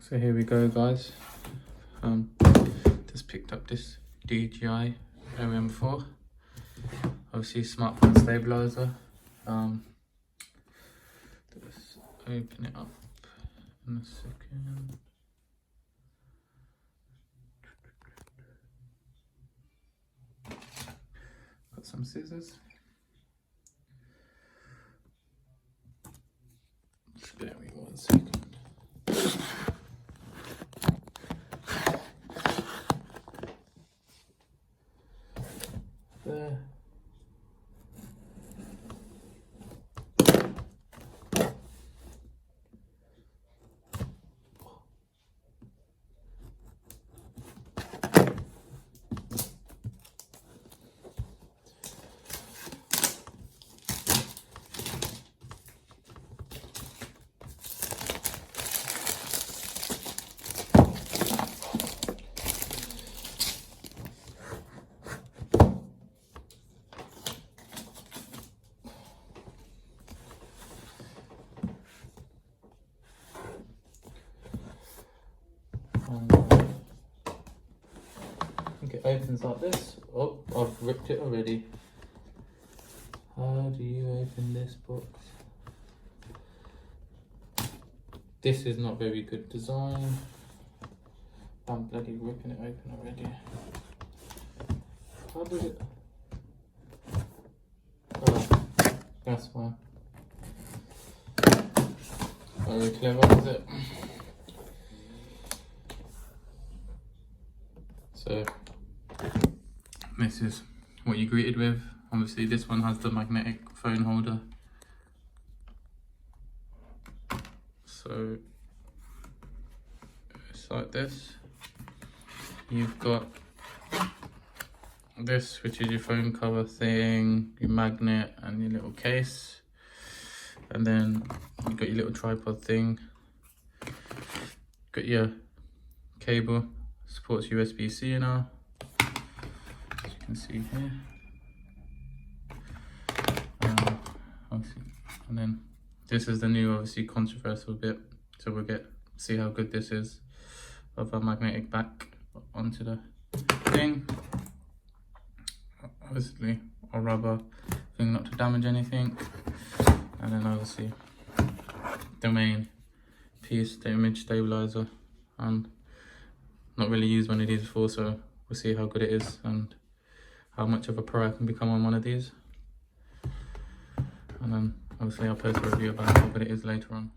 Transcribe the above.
So here we go, guys. Just picked up this DJI OM4. Obviously smartphone stabilizer. Just open it up in a second. Got some scissors. Spare me 1 second. There. It opens like this. Oh, I've ripped it already. How do you open this box? This is not very good design. I'm bloody ripping it open already. How does it? Oh, that's why. Not very clever, is it? So this is what you're greeted with. Obviously this one has the magnetic phone holder. So it's like this. You've got this, which is your phone cover thing, your magnet and your little case. And then you've got your little tripod thing. Got your cable, supports USB-C now. See here, and then this is the new, obviously controversial bit. So we'll see how good this is of a magnetic back onto the thing. Obviously a rubber thing not to damage anything, and then obviously the main piece, the image stabilizer. And not really used one of these before, so we'll see how good it is and how much of a pro I can become on one of these. And then obviously I'll post a review about how good it is later on.